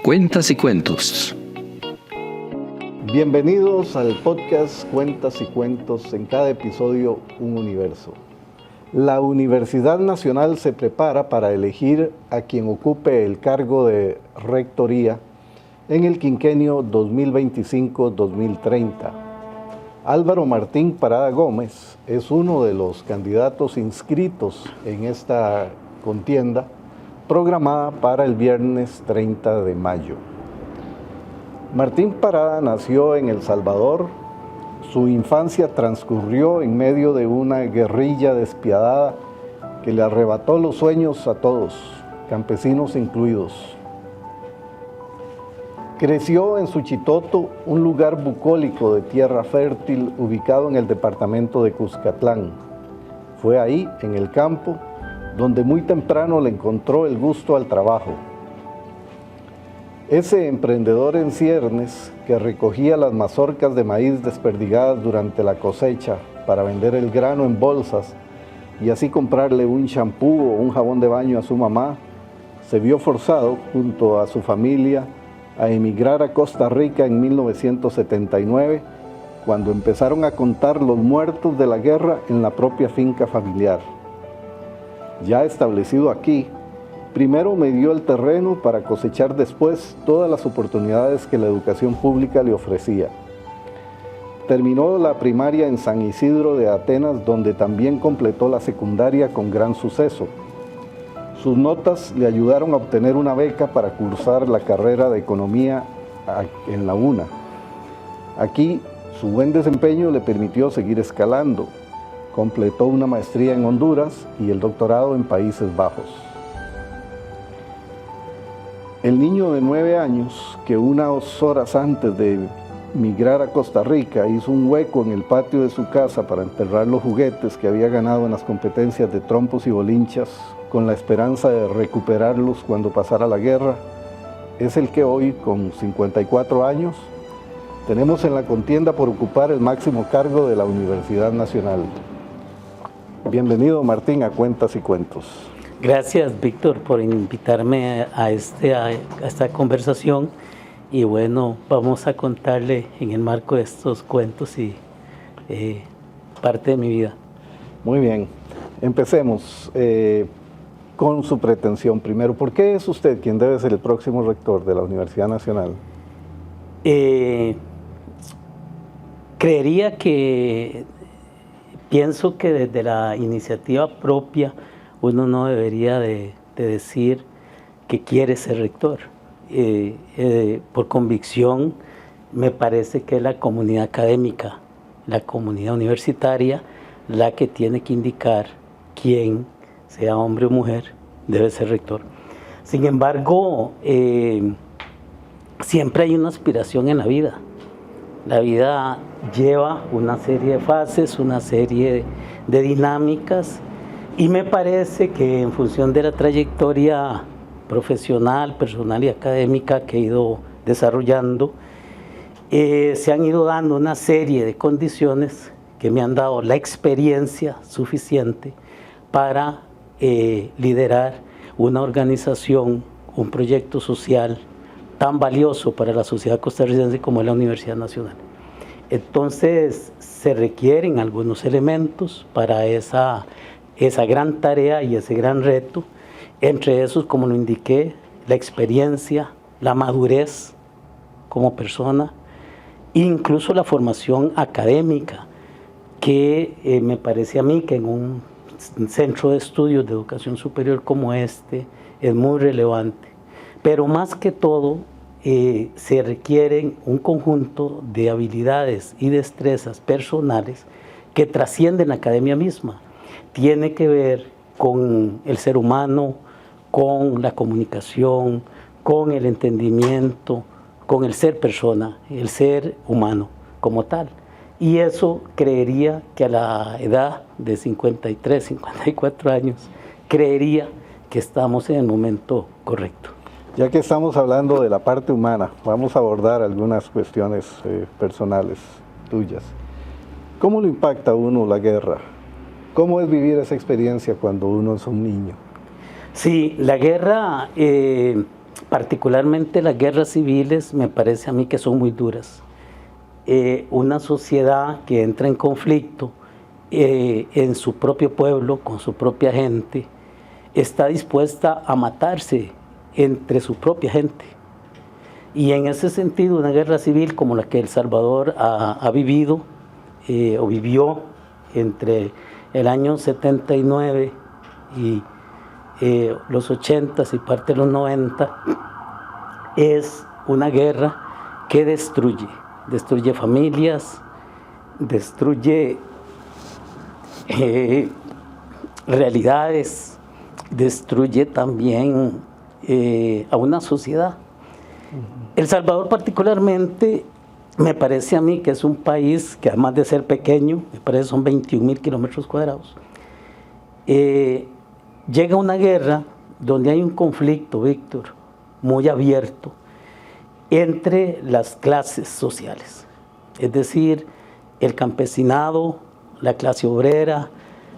Cuentas y cuentos. Bienvenidos al podcast Cuentas y Cuentos, en cada episodio un universo. La Universidad Nacional se prepara para elegir a quien ocupe el cargo de rectoría en el quinquenio 2025-2030. Álvaro Martín Parada Gómez es uno de los candidatos inscritos en esta contienda programada para el viernes 30 de mayo. Martín Parada nació en El Salvador. Su infancia transcurrió en medio de una guerrilla despiadada que le arrebató los sueños a todos, campesinos incluidos. Creció en Suchitoto, un lugar bucólico de tierra fértil ubicado en el departamento de Cuscatlán. Fue ahí, en el campo, donde muy temprano le encontró el gusto al trabajo. Ese emprendedor en ciernes que recogía las mazorcas de maíz desperdigadas durante la cosecha para vender el grano en bolsas y así comprarle un champú o un jabón de baño a su mamá, se vio forzado, junto a su familia, a emigrar a Costa Rica en 1979, cuando empezaron a contar los muertos de la guerra en la propia finca familiar. Ya establecido aquí, primero midió el terreno para cosechar después todas las oportunidades que la educación pública le ofrecía. Terminó la primaria en San Isidro de Atenas, donde también completó la secundaria con gran suceso. Sus notas le ayudaron a obtener una beca para cursar la carrera de Economía en la UNA. Aquí, su buen desempeño le permitió seguir escalando. Completó una maestría en Honduras y el doctorado en Países Bajos. El niño de 9 años, que unas horas antes de migrar a Costa Rica hizo un hueco en el patio de su casa para enterrar los juguetes que había ganado en las competencias de trompos y bolinchas, con la esperanza de recuperarlos cuando pasara la guerra, es el que hoy, con 54 años, tenemos en la contienda por ocupar el máximo cargo de la Universidad Nacional. Bienvenido, Martín, a Cuentas y Cuentos. Gracias, Víctor, por invitarme a esta conversación. Y bueno, vamos a contarle en el marco de estos cuentos y parte de mi vida. Muy bien, empecemos con su pretensión. Primero, ¿por qué es usted quien debe ser el próximo rector de la Universidad Nacional? Pienso que desde la iniciativa propia uno no debería de decir que quiere ser rector. Por convicción, me parece que es la comunidad académica, la comunidad universitaria, la que tiene que indicar quién, sea hombre o mujer, debe ser rector. Sin embargo, siempre hay una aspiración en la vida. La vida lleva una serie de fases, una serie de dinámicas, y me parece que en función de la trayectoria profesional, personal y académica que he ido desarrollando, se han ido dando una serie de condiciones que me han dado la experiencia suficiente para liderar una organización, un proyecto social tan valioso para la sociedad costarricense como es la Universidad Nacional. Entonces, se requieren algunos elementos para esa gran tarea y ese gran reto. Entre esos, como lo indiqué, la experiencia, la madurez como persona, incluso la formación académica, que me parece a mí que en un centro de estudios de educación superior como este es muy relevante. Pero más que todo, se requieren un conjunto de habilidades y destrezas personales que trascienden la academia misma. Tiene que ver con el ser humano, con la comunicación, con el entendimiento, con el ser persona, el ser humano como tal. Y eso creería que a la edad de 53, 54 años, creería que estamos en el momento correcto. Ya que estamos hablando de la parte humana, vamos a abordar algunas cuestiones personales tuyas. ¿Cómo lo impacta a uno la guerra? ¿Cómo es vivir esa experiencia cuando uno es un niño? Sí, la guerra particularmente las guerras civiles, me parece a mí que son muy duras. Una sociedad que entra en conflicto en su propio pueblo, con su propia gente, está dispuesta a matarse entre su propia gente. Y en ese sentido, una guerra civil como la que El Salvador ha vivido o vivió entre el año 79 y los 80 y parte de los 90, es una guerra que destruye familias, destruye realidades, destruye también a una sociedad. El Salvador particularmente me parece a mí que es un país que, además de ser pequeño, me parece son 21.000 kilómetros cuadrados, llega una guerra donde hay un conflicto, Víctor, muy abierto entre las clases sociales, es decir, el campesinado, la clase obrera,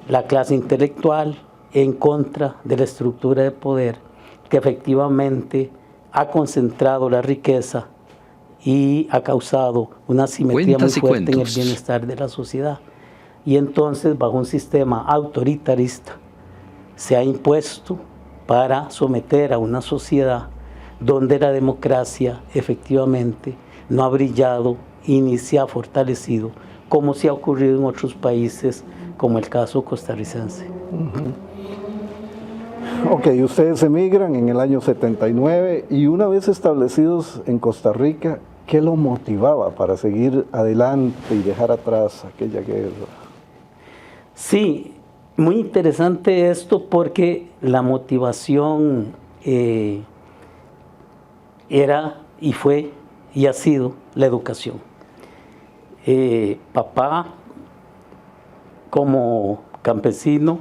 la clase intelectual, en contra de la estructura de poder que efectivamente ha concentrado la riqueza y ha causado una asimetría muy fuerte en el bienestar de la sociedad. Y entonces, bajo un sistema autoritarista, se ha impuesto para someter a una sociedad donde la democracia efectivamente no ha brillado y ni se ha fortalecido, como se ha ocurrido en otros países, como el caso costarricense. Ok, ustedes emigran en el año 79 y una vez establecidos en Costa Rica, ¿qué lo motivaba para seguir adelante y dejar atrás aquella guerra? Sí, muy interesante esto porque la motivación era y fue y ha sido la educación. Papá como campesino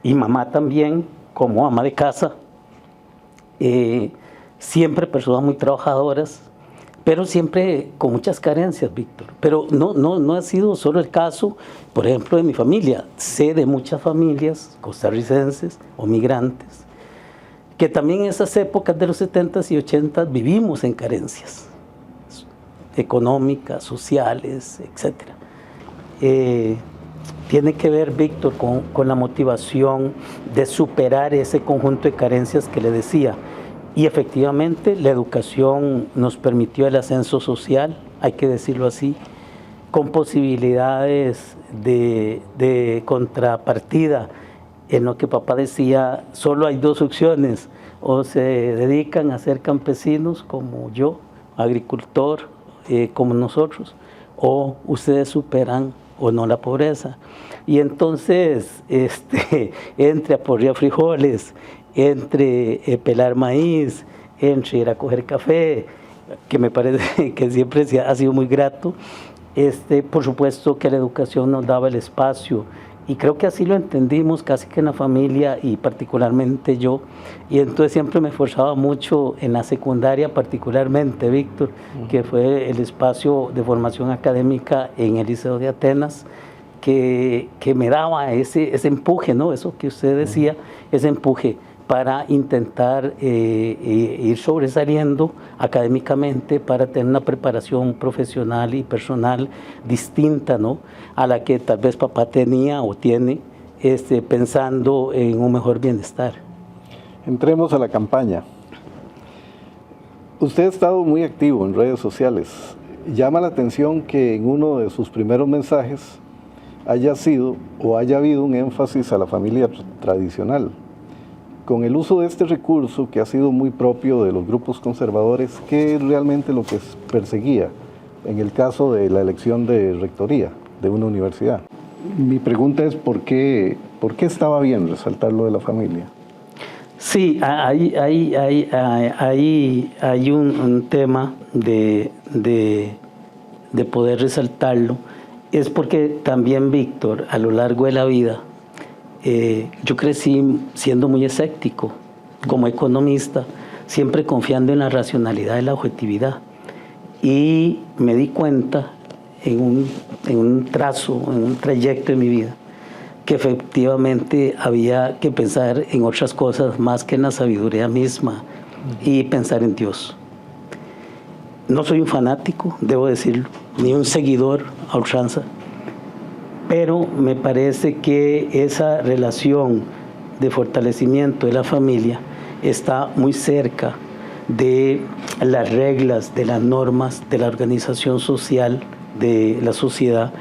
y mamá también como ama de casa, siempre personas muy trabajadoras, pero siempre con muchas carencias, Víctor. Pero no ha sido solo el caso, por ejemplo, de mi familia. Sé de muchas familias costarricenses o migrantes que también en esas épocas de los 70s y 80s vivimos en carencias económicas, sociales, etc. Tiene que ver, Víctor, con la motivación de superar ese conjunto de carencias que le decía. Y efectivamente la educación nos permitió el ascenso social, hay que decirlo así, con posibilidades de contrapartida. En lo que papá decía, solo hay dos opciones: o se dedican a ser campesinos como yo, agricultor como nosotros, o ustedes superan o no la pobreza. Y entonces, entre aporrear frijoles, entre pelar maíz, entre ir a coger café, que me parece que siempre ha sido muy grato, por supuesto que la educación nos daba el espacio, y creo que así lo entendimos casi que en la familia y particularmente yo. Y entonces siempre me esforzaba mucho en la secundaria, particularmente, Víctor, que fue el espacio de formación académica en el Liceo de Atenas, que me daba ese empuje, ¿no? Eso que usted decía, ese empuje para intentar ir sobresaliendo académicamente, para tener una preparación profesional y personal distinta, ¿no?, a la que tal vez papá tenía o tiene, pensando en un mejor bienestar. Entremos a la campaña. Usted ha estado muy activo en redes sociales. Llama la atención que en uno de sus primeros mensajes haya habido un énfasis a la familia tradicional. Con el uso de este recurso, que ha sido muy propio de los grupos conservadores, ¿qué es realmente lo que perseguía en el caso de la elección de rectoría de una universidad? Mi pregunta es, ¿por qué estaba bien resaltar lo de la familia? Sí, hay un tema de poder resaltarlo. Es porque también, Víctor, a lo largo de la vida, yo crecí siendo muy escéptico como economista, siempre confiando en la racionalidad y la objetividad. Y me di cuenta en un trayecto de mi vida, que efectivamente había que pensar en otras cosas más que en la sabiduría misma y pensar en Dios. No soy un fanático, debo decirlo, ni un seguidor a ultranza, pero me parece que esa relación de fortalecimiento de la familia está muy cerca de las reglas, de las normas, de la organización social, de la sociedad,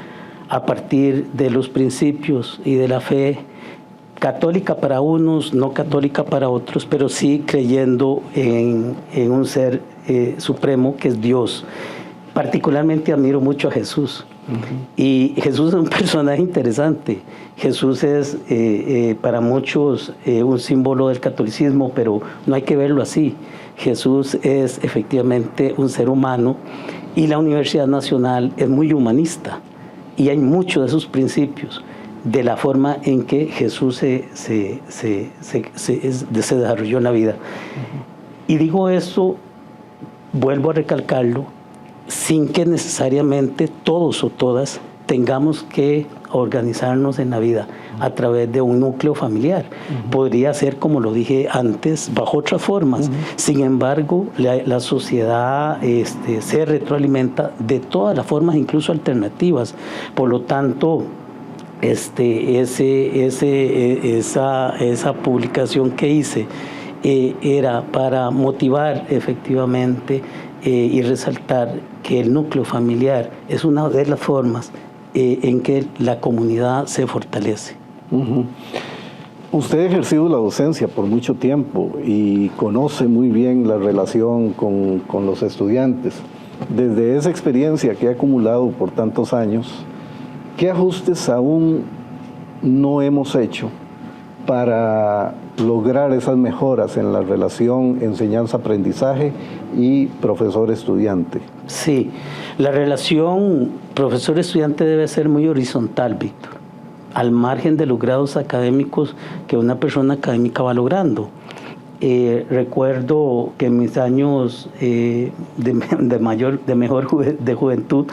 a partir de los principios y de la fe católica para unos, no católica para otros, pero sí creyendo en un ser supremo que es Dios. Particularmente admiro mucho a Jesús. Y Jesús es un personaje interesante. Jesús es para muchos un símbolo del catolicismo, pero no hay que verlo así. Jesús es efectivamente un ser humano y la Universidad Nacional es muy humanista y hay muchos de esos principios de la forma en que Jesús se desarrolló en la vida. Y digo esto, vuelvo a recalcarlo, sin que necesariamente todos o todas tengamos que organizarnos en la vida a través de un núcleo familiar. Podría ser, como lo dije antes, bajo otras formas. Sin embargo, la sociedad se retroalimenta de todas las formas, incluso alternativas. Por lo tanto, esa publicación que hice era para motivar efectivamente y resaltar que el núcleo familiar es una de las formas en que la comunidad se fortalece. Usted ha ejercido la docencia por mucho tiempo y conoce muy bien la relación con los estudiantes. Desde esa experiencia que ha acumulado por tantos años, ¿qué ajustes aún no hemos hecho para lograr esas mejoras en la relación enseñanza-aprendizaje y profesor-estudiante? Sí, la relación profesor-estudiante debe ser muy horizontal, Víctor, al margen de los grados académicos que una persona académica va logrando. Recuerdo que en mis años de juventud,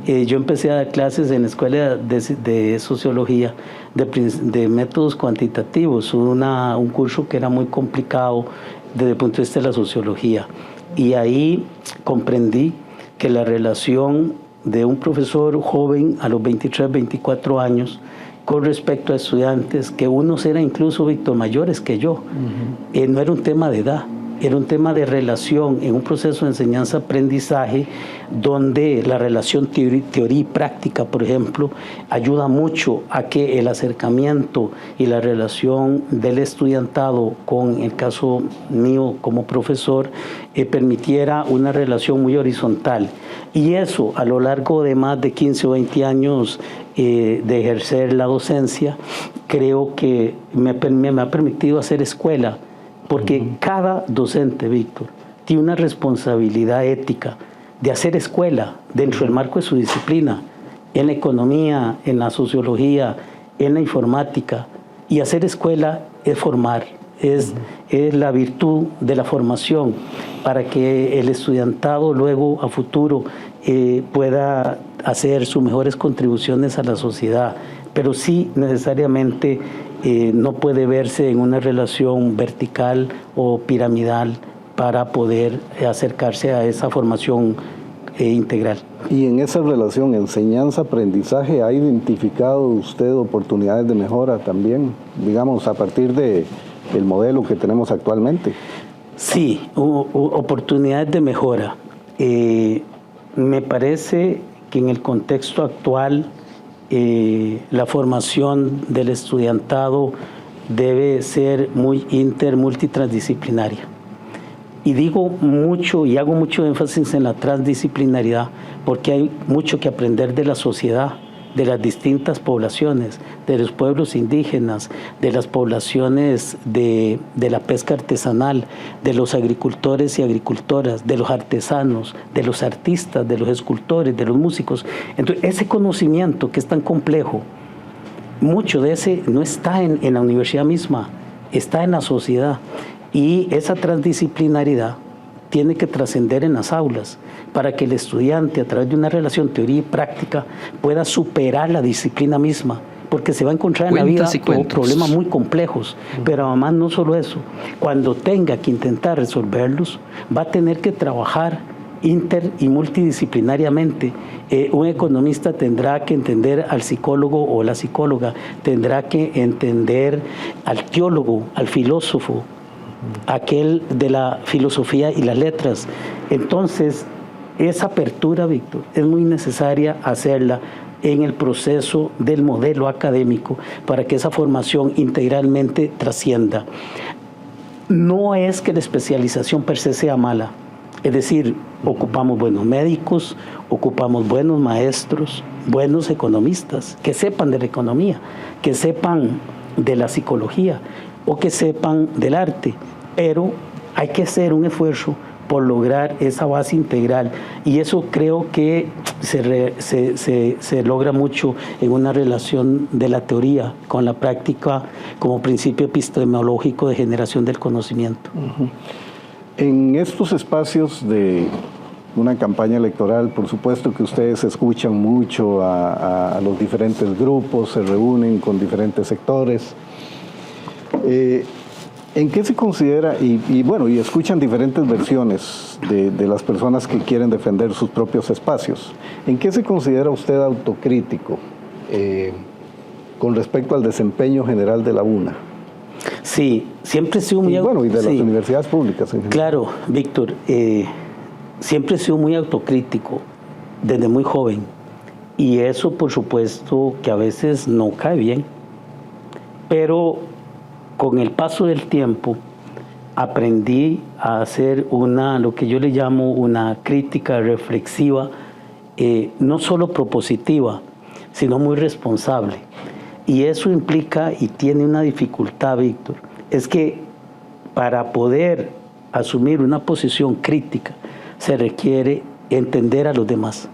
yo empecé a dar clases en la escuela de sociología de métodos cuantitativos, un curso que era muy complicado desde el punto de vista de la sociología. Y ahí comprendí que la relación de un profesor joven a los 23, 24 años con respecto a estudiantes, que unos eran incluso, Víctor, mayores que yo. No era un tema de edad, era un tema de relación en un proceso de enseñanza-aprendizaje donde la relación teoría y práctica, por ejemplo, ayuda mucho a que el acercamiento y la relación del estudiantado con el caso mío como profesor permitiera una relación muy horizontal. Y eso, a lo largo de más de 15 o 20 años de ejercer la docencia, creo que me ha permitido hacer escuela, porque cada docente, Víctor, tiene una responsabilidad ética de hacer escuela dentro del marco de su disciplina, en la economía, en la sociología, en la informática. Y hacer escuela es formar, es la virtud de la formación para que el estudiantado luego a futuro pueda hacer sus mejores contribuciones a la sociedad, pero sí necesariamente no puede verse en una relación vertical o piramidal para poder acercarse a esa formación integral. Y en esa relación enseñanza-aprendizaje, ¿ha identificado usted oportunidades de mejora también, digamos, a partir del modelo que tenemos actualmente? Sí, oportunidades de mejora. Me parece que en el contexto actual la formación del estudiantado debe ser muy multitransdisciplinaria. Y digo mucho y hago mucho énfasis en la transdisciplinaridad porque hay mucho que aprender de la sociedad, de las distintas poblaciones, de los pueblos indígenas, de las poblaciones de la pesca artesanal, de los agricultores y agricultoras, de los artesanos, de los artistas, de los escultores, de los músicos. Entonces, ese conocimiento que es tan complejo, mucho de ese no está en la universidad misma, está en la sociedad. Y esa transdisciplinaridad tiene que trascender en las aulas para que el estudiante, a través de una relación teoría y práctica, pueda superar la disciplina misma porque se va a encontrar en la vida con problemas muy complejos, pero además no solo eso, cuando tenga que intentar resolverlos, va a tener que trabajar inter y multidisciplinariamente. Un economista tendrá que entender al psicólogo o la psicóloga, tendrá que entender al teólogo, al filósofo, aquel de la filosofía y las letras. Entonces, esa apertura, Víctor, es muy necesaria hacerla en el proceso del modelo académico para que esa formación integralmente trascienda. No es que la especialización per se sea mala, es decir, ocupamos buenos médicos, ocupamos buenos maestros, buenos economistas, que sepan de la economía, que sepan de la psicología o que sepan del arte, pero hay que hacer un esfuerzo por lograr esa base integral, y eso creo que se logra mucho en una relación de la teoría con la práctica como principio epistemológico de generación del conocimiento. En estos espacios de una campaña electoral, por supuesto que ustedes escuchan mucho a los diferentes grupos, se reúnen con diferentes sectores. ¿En qué se considera, y escuchan diferentes versiones de las personas que quieren defender sus propios espacios, ¿en qué se considera usted autocrítico con respecto al desempeño general de la UNA? Sí, siempre he sido muy... y de las universidades públicas. Claro, Víctor, siempre he sido muy autocrítico desde muy joven, y eso por supuesto que a veces no cae bien, pero con el paso del tiempo aprendí a hacer lo que yo le llamo una crítica reflexiva, no solo propositiva, sino muy responsable. Y eso implica y tiene una dificultad, Víctor, es que para poder asumir una posición crítica se requiere entender a los demás,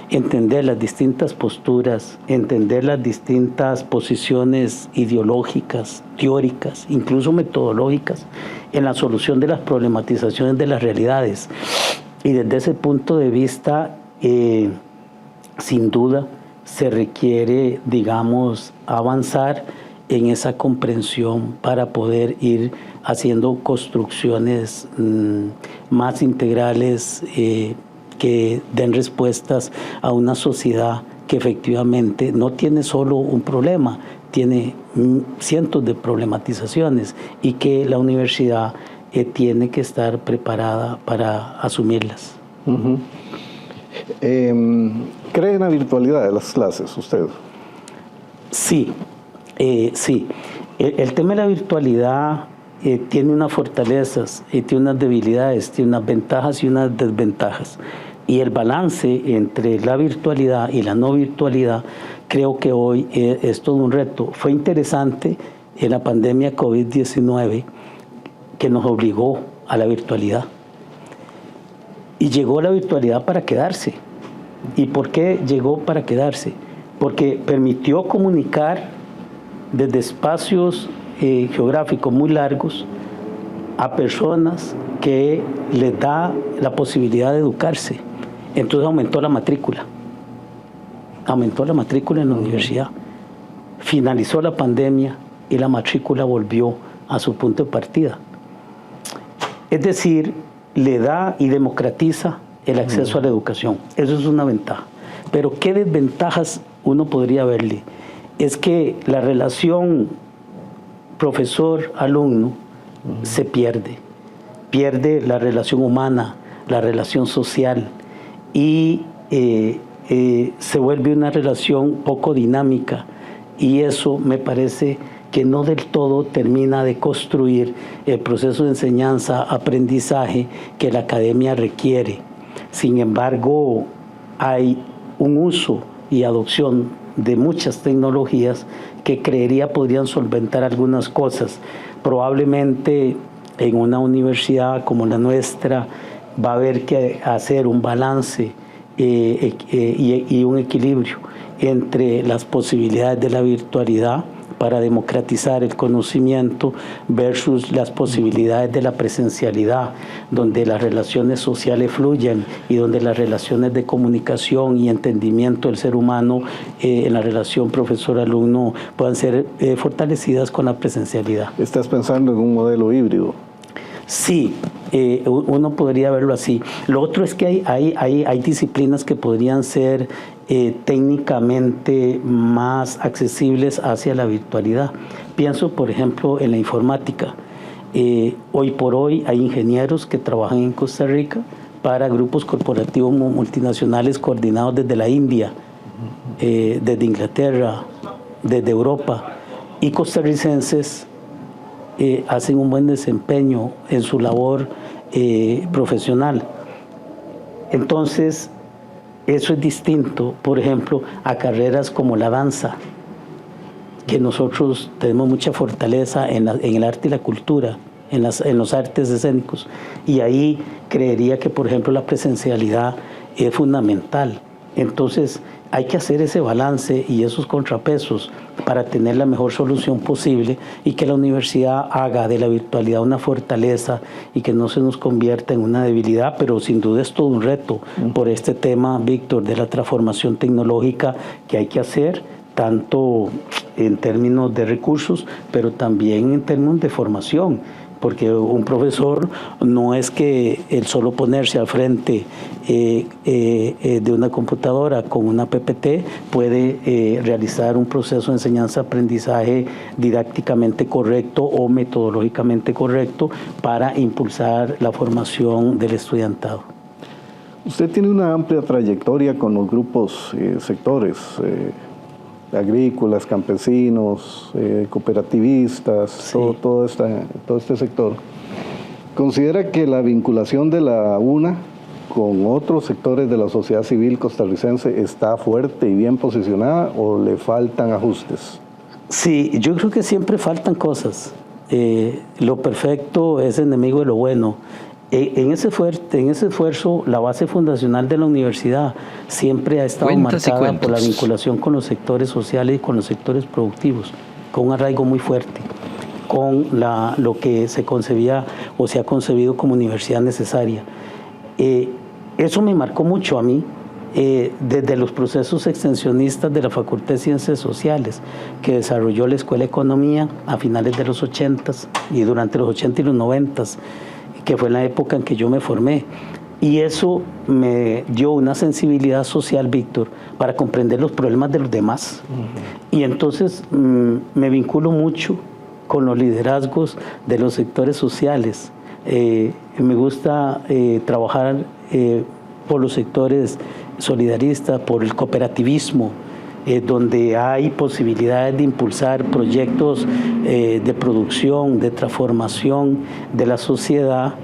entender las distintas posturas, entender las distintas posiciones ideológicas, teóricas, incluso metodológicas, en la solución de las problematizaciones de las realidades. Y desde ese punto de vista, sin duda, se requiere, digamos, avanzar en esa comprensión para poder ir haciendo construcciones más integrales, que den respuestas a una sociedad que efectivamente no tiene solo un problema, tiene cientos de problematizaciones, y que la universidad tiene que estar preparada para asumirlas. ¿Cree en la virtualidad de las clases usted? Sí, sí. El tema de la virtualidad tiene unas fortalezas, tiene unas debilidades, tiene unas ventajas y unas desventajas. Y el balance entre la virtualidad y la no virtualidad creo que hoy es todo un reto. Fue interesante en la pandemia COVID-19 que nos obligó a la virtualidad. Y llegó la virtualidad para quedarse. ¿Y por qué llegó para quedarse? Porque permitió comunicar desde espacios geográficos muy largos a personas que les da la posibilidad de educarse. Entonces aumentó la matrícula en la universidad. Finalizó la pandemia y la matrícula volvió a su punto de partida. Es decir, le da y democratiza el acceso a la educación. Eso es una ventaja. Pero ¿qué desventajas uno podría verle? Es que la relación profesor-alumno se pierde la relación humana, la relación social, y se vuelve una relación poco dinámica, y eso me parece que no del todo termina de construir el proceso de enseñanza-aprendizaje que la academia requiere. Sin embargo, hay un uso y adopción de muchas tecnologías que creería podrían solventar algunas cosas. Probablemente en una universidad como la nuestra va a haber que hacer un balance y un equilibrio entre las posibilidades de la virtualidad, para democratizar el conocimiento versus las posibilidades de la presencialidad, donde las relaciones sociales fluyen y donde las relaciones de comunicación y entendimiento del ser humano en la relación profesor-alumno puedan ser fortalecidas con la presencialidad. ¿Estás pensando en un modelo híbrido? Sí, uno podría verlo así. Lo otro es que hay disciplinas que podrían ser técnicamente más accesibles hacia la virtualidad. Pienso, por ejemplo, en la informática. Hoy por hoy hay ingenieros que trabajan en Costa Rica para grupos corporativos multinacionales coordinados desde la India, desde Inglaterra, desde Europa, y costarricenses hacen un buen desempeño en su labor profesional. Entonces, eso es distinto, por ejemplo, a carreras como la danza, que nosotros tenemos mucha fortaleza en el arte y la cultura, en los artes escénicos. Y ahí creería que, por ejemplo, la presencialidad es fundamental. Entonces, hay que hacer ese balance y esos contrapesos para tener la mejor solución posible y que la universidad haga de la virtualidad una fortaleza y que no se nos convierta en una debilidad, pero sin duda es todo un reto por este tema, Víctor, de la transformación tecnológica que hay que hacer, tanto en términos de recursos, pero también en términos de formación. Porque un profesor no es que el solo ponerse al frente de una computadora con una PPT puede realizar un proceso de enseñanza-aprendizaje didácticamente correcto o metodológicamente correcto para impulsar la formación del estudiantado. Usted tiene una amplia trayectoria con los grupos, sectores, agrícolas, campesinos, cooperativistas, sí. todo este sector. ¿Considera que la vinculación de la UNA con otros sectores de la sociedad civil costarricense está fuerte y bien posicionada o le faltan ajustes? Sí, yo creo que siempre faltan cosas. Lo perfecto es enemigo de lo bueno. En ese esfuerzo, la base fundacional de la universidad siempre ha estado marcada por la vinculación con los sectores sociales y con los sectores productivos, con un arraigo muy fuerte, con lo que se concebía o se ha concebido como universidad necesaria. Eso me marcó mucho a mí, desde los procesos extensionistas de la Facultad de Ciencias Sociales, que desarrolló la Escuela de Economía a finales de los 80s y durante los 80 y los 90s, que fue la época en que yo me formé. Y eso me dio una sensibilidad social, Víctor, para comprender los problemas de los demás. Y entonces me vinculo mucho con los liderazgos de los sectores sociales. Me gusta trabajar por los sectores solidaristas, por el cooperativismo, donde hay posibilidades de impulsar proyectos de producción, de transformación de la sociedad,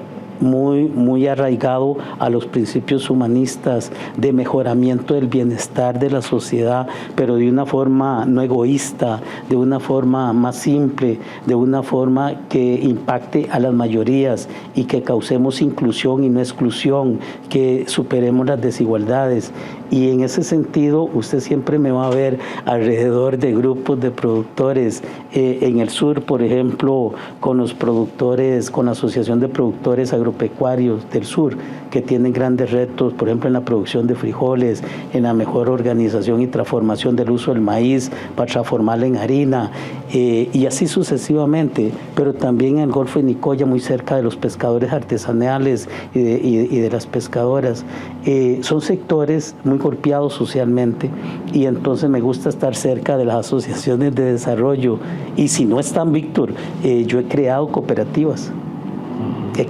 muy arraigado a los principios humanistas de mejoramiento del bienestar de la sociedad, pero de una forma no egoísta, de una forma más simple, de una forma que impacte a las mayorías y que causemos inclusión y no exclusión, que superemos las desigualdades. Y en ese sentido, usted siempre me va a ver alrededor de grupos de productores en el sur, por ejemplo, con los productores, con la Asociación de Productores Agropecuarios del Sur, que tienen grandes retos, por ejemplo, en la producción de frijoles, en la mejor organización y transformación del uso del maíz para transformarlo en harina, y así sucesivamente, pero también en el Golfo de Nicoya, muy cerca de los pescadores artesanales y de las pescadoras. Son sectores muy golpeados socialmente y entonces me gusta estar cerca de las asociaciones de desarrollo. Y si no están, Víctor, yo he creado cooperativas. He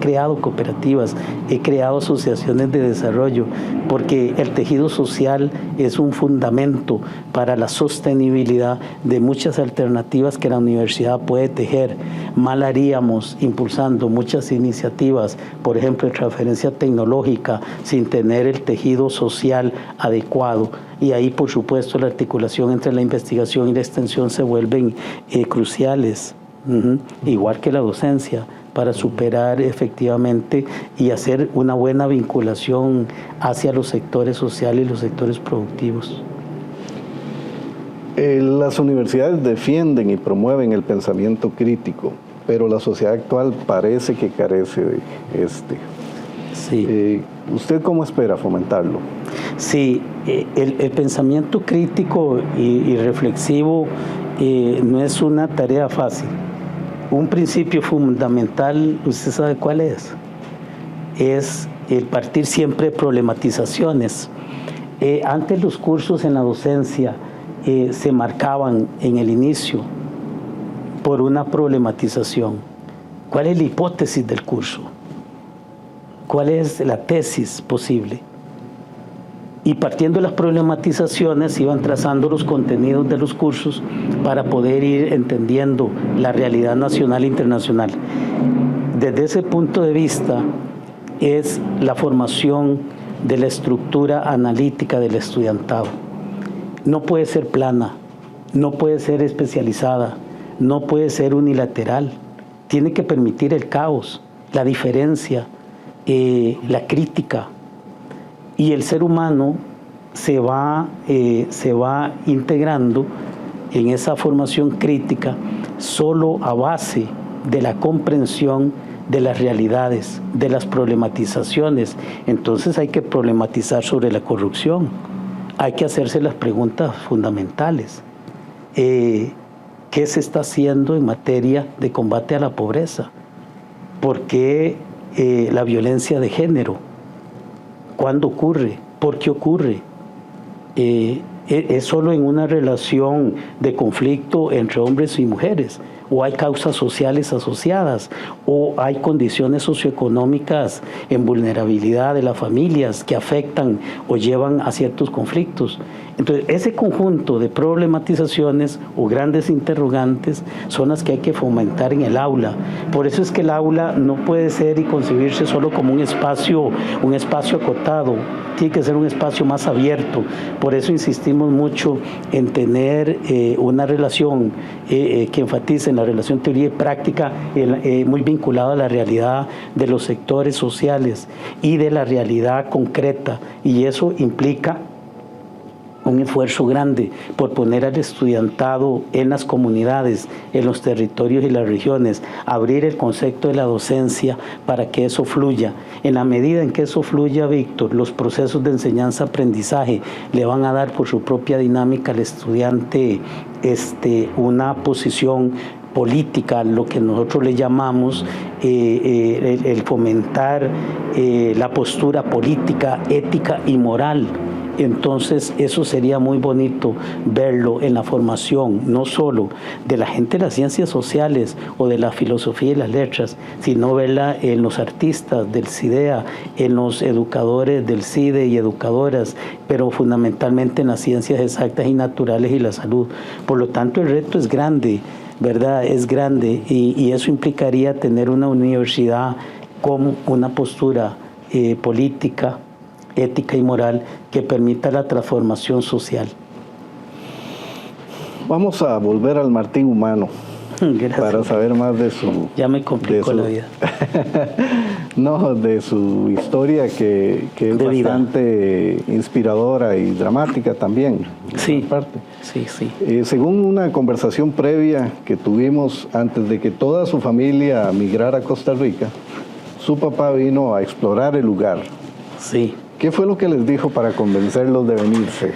creado asociaciones de desarrollo, porque el tejido social es un fundamento para la sostenibilidad de muchas alternativas que la universidad puede tejer. Mal haríamos impulsando muchas iniciativas, por ejemplo, de transferencia tecnológica, sin tener el tejido social adecuado. Y ahí, por supuesto, la articulación entre la investigación y la extensión se vuelven cruciales, igual que la docencia, para superar efectivamente y hacer una buena vinculación hacia los sectores sociales y los sectores productivos. Las universidades defienden y promueven el pensamiento crítico, pero la sociedad actual parece que carece de este. Sí. ¿Usted cómo espera fomentarlo? Sí, el pensamiento crítico y reflexivo no es una tarea fácil. Un principio fundamental, ¿usted sabe cuál es? Es el partir siempre de problematizaciones. Antes los cursos en la docencia se marcaban en el inicio por una problematización. ¿Cuál es la hipótesis del curso? ¿Cuál es la tesis posible? Y partiendo de las problematizaciones iban trazando los contenidos de los cursos para poder ir entendiendo la realidad nacional e internacional. Desde ese punto de vista es la formación de la estructura analítica del estudiantado. No puede ser plana, no puede ser especializada, no puede ser unilateral. Tiene que permitir el caos, la diferencia, la crítica. Y el ser humano se va integrando en esa formación crítica solo a base de la comprensión de las realidades, de las problematizaciones. Entonces hay que problematizar sobre la corrupción, hay que hacerse las preguntas fundamentales. ¿Qué se está haciendo en materia de combate a la pobreza? ¿Por qué la violencia de género? ¿Cuándo ocurre? ¿Por qué ocurre? ¿Es solo en una relación de conflicto entre hombres y mujeres? ¿O hay causas sociales asociadas? ¿O hay condiciones socioeconómicas en vulnerabilidad de las familias que afectan o llevan a ciertos conflictos? Entonces, ese conjunto de problematizaciones o grandes interrogantes son las que hay que fomentar en el aula. Por eso es que el aula no puede ser y concebirse solo como un espacio acotado, tiene que ser un espacio más abierto. Por eso insistimos mucho en tener una relación que enfatice en la relación teoría y práctica, muy vinculada a la realidad de los sectores sociales y de la realidad concreta. Y eso implica un esfuerzo grande por poner al estudiantado en las comunidades, en los territorios y las regiones, abrir el concepto de la docencia para que eso fluya. En la medida en que eso fluya, Víctor, los procesos de enseñanza-aprendizaje le van a dar por su propia dinámica al estudiante una posición política, lo que nosotros le llamamos el fomentar la postura política, ética y moral. Entonces eso sería muy bonito verlo en la formación, no solo de la gente de las ciencias sociales o de la filosofía y las letras, sino verla en los artistas del CIDEA, en los educadores del CIDE y educadoras, pero fundamentalmente en las ciencias exactas y naturales y la salud. Por lo tanto, el reto es grande, ¿verdad? Es grande y eso implicaría tener una universidad con una postura política, ética y moral que permita la transformación social. Vamos a volver al Martín humano. Gracias. Para saber más de su... Ya me complicó la vida. No, de su historia que es de bastante inspiradora y dramática también. Sí, parte. sí. Según una conversación previa que tuvimos antes de que toda su familia migrara a Costa Rica, su papá vino a explorar el lugar. Sí. ¿Qué fue lo que les dijo para convencerlos de venirse?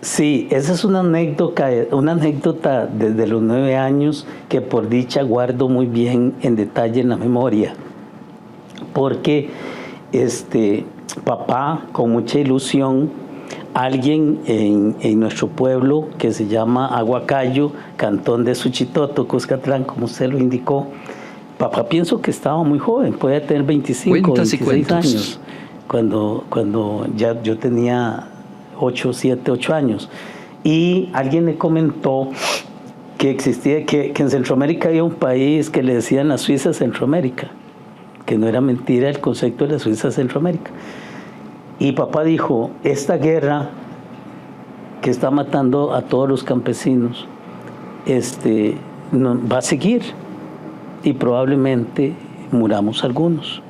Sí, esa es una anécdota desde los 9 años que por dicha guardo muy bien en detalle en la memoria. Porque papá, con mucha ilusión, alguien en nuestro pueblo que se llama Aguacayo, cantón de Suchitoto, Cuscatlán, como usted lo indicó, papá pienso que estaba muy joven, podía tener 25 o 26 años. Cuando ya yo tenía 8 años. Y alguien le comentó que existía, que en Centroamérica había un país que le decían la Suiza Centroamérica, que no era mentira el concepto de la Suiza Centroamérica. Y papá dijo, esta guerra que está matando a todos los campesinos, va a seguir y probablemente muramos algunos.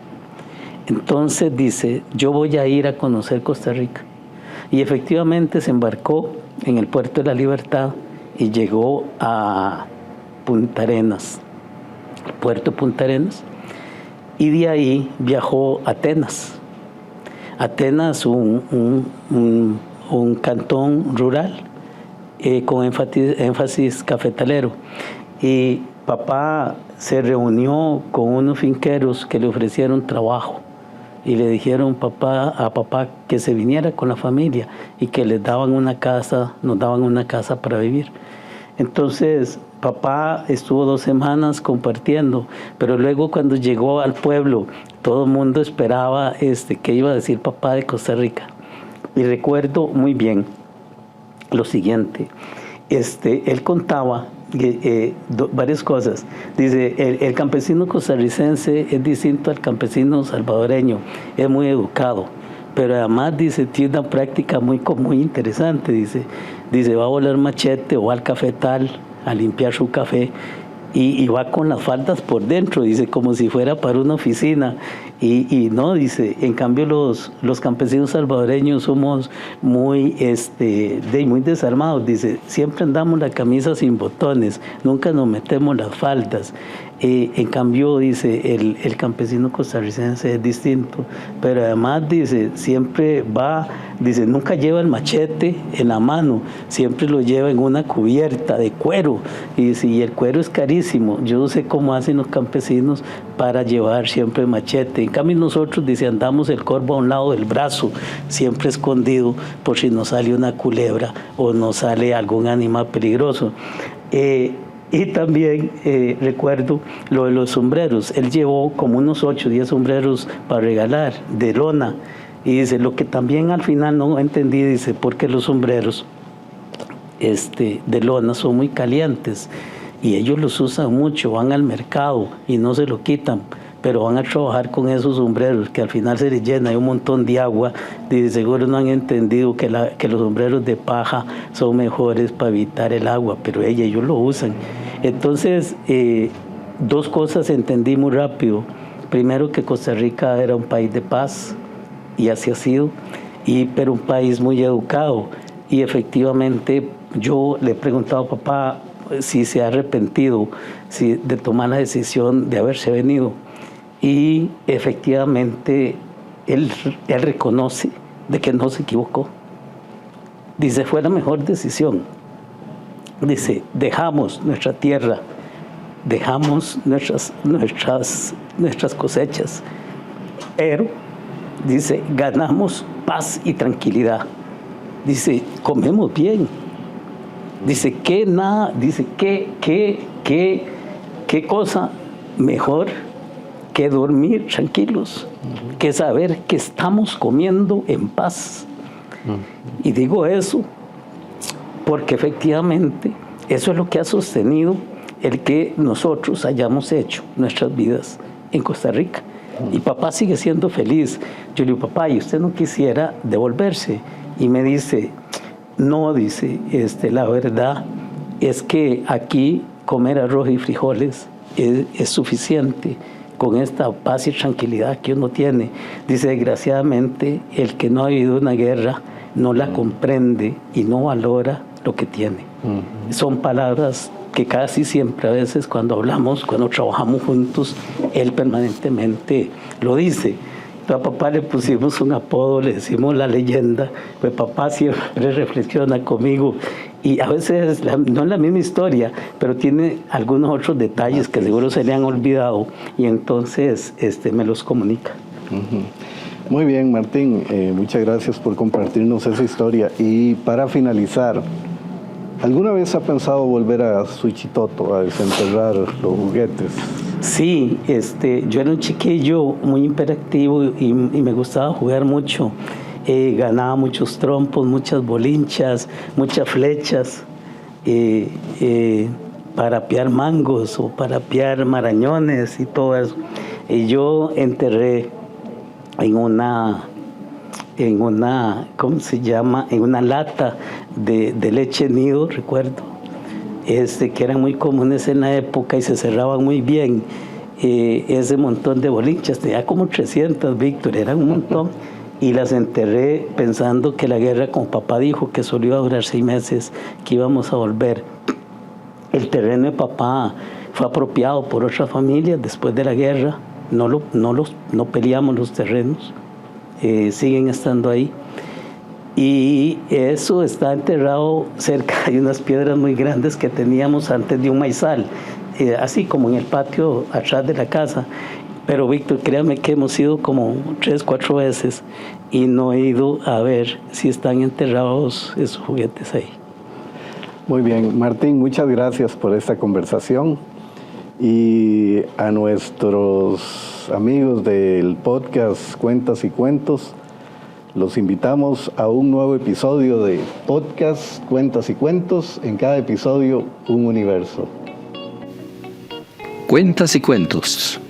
Entonces dice, yo voy a ir a conocer Costa Rica. Y efectivamente se embarcó en el Puerto de la Libertad y llegó a Punta Arenas, puerto Punta Arenas, y de ahí viajó a Atenas. Atenas, un cantón rural con énfasis cafetalero. Y papá se reunió con unos finqueros que le ofrecieron trabajo y le dijeron a papá que se viniera con la familia y que les daban una casa, nos daban una casa para vivir. Entonces papá estuvo 2 semanas compartiendo, pero luego cuando llegó al pueblo, todo el mundo esperaba qué iba a decir papá de Costa Rica. Y recuerdo muy bien lo siguiente, él contaba varias cosas. Dice, el campesino costarricense es distinto al campesino salvadoreño, es muy educado, pero además dice, tiene una práctica muy interesante. Dice, va a volar machete o va al cafetal a limpiar su café y va con las faldas por dentro, dice, como si fuera para una oficina. Y no, dice, en cambio los campesinos salvadoreños somos muy desarmados, dice, siempre andamos la camisa sin botones, nunca nos metemos las faldas. En cambio, dice, el campesino costarricense es distinto, pero además, dice, siempre va, dice, nunca lleva el machete en la mano, siempre lo lleva en una cubierta de cuero, y dice, y el cuero es carísimo, yo no sé cómo hacen los campesinos para llevar siempre machete. En cambio nosotros, dice, andamos el corvo a un lado del brazo, siempre escondido por si nos sale una culebra o nos sale algún animal peligroso. Y también recuerdo lo de los sombreros. Él llevó como unos 8 o 10 sombreros para regalar, de lona. Y dice, lo que también al final no entendí, dice, porque los sombreros de lona son muy calientes. Y ellos los usan mucho, van al mercado y no se lo quitan, pero van a trabajar con esos sombreros que al final se les llena, hay un montón de agua. Dice, seguro no han entendido que los sombreros de paja son mejores para evitar el agua, pero ellos lo usan. Entonces, 2 cosas entendí muy rápido. Primero, que Costa Rica era un país de paz, y así ha sido, pero un país muy educado. Y efectivamente, yo le he preguntado a papá si se ha arrepentido de tomar la decisión de haberse venido. Y efectivamente, él reconoce de que no se equivocó. Dice, fue la mejor decisión. Dice, dejamos nuestra tierra, dejamos nuestras cosechas, pero, dice, ganamos paz y tranquilidad. Dice, comemos bien. Dice, qué cosa mejor que dormir tranquilos, que saber que estamos comiendo en paz. Y digo eso porque efectivamente eso es lo que ha sostenido el que nosotros hayamos hecho nuestras vidas en Costa Rica. Y papá sigue siendo feliz. Yo le digo, papá, ¿y usted no quisiera devolverse? Y me dice, no, dice, la verdad es que aquí comer arroz y frijoles es suficiente con esta paz y tranquilidad que uno tiene. Dice, desgraciadamente, el que no ha vivido una guerra no la comprende y no valora lo que tiene. Son palabras que casi siempre, a veces cuando hablamos, cuando trabajamos juntos, él permanentemente lo dice. A papá le pusimos un apodo, le decimos la leyenda, pues papá siempre reflexiona conmigo y a veces no es la misma historia, pero tiene algunos otros detalles que seguro se le han olvidado y entonces me los comunica. Muy bien, Martín, muchas gracias por compartirnos esa historia. Y para finalizar, ¿alguna vez ha pensado volver a Suchitoto a desenterrar los juguetes? Sí, yo era un chiquillo muy hiperactivo y me gustaba jugar mucho. Ganaba muchos trompos, muchas bolinchas, muchas flechas para piar mangos o para piar marañones y todo eso. Y yo enterré en una, ¿cómo se llama? En una lata de leche nido, recuerdo. Que eran muy comunes en la época y se cerraban muy bien, ese montón de bolinchas, tenía como 300, Víctor, eran un montón, y las enterré pensando que la guerra, como papá dijo, que solo iba a durar 6 meses, que íbamos a volver. terreno de papá fue apropiado por otras familias después de la guerra. No peleamos los terrenos, siguen estando ahí. Y eso está enterrado cerca de unas piedras muy grandes que teníamos antes de un maizal, así como en el patio atrás de la casa. Pero Víctor, créame que hemos ido como 3, 4 veces y no he ido a ver si están enterrados esos juguetes ahí. Muy bien, Martín, muchas gracias por esta conversación. Y a nuestros amigos del podcast Cuentas y Cuentos, los invitamos a un nuevo episodio de Podcast Cuentas y Cuentos. En cada episodio, un universo. Cuentas y Cuentos.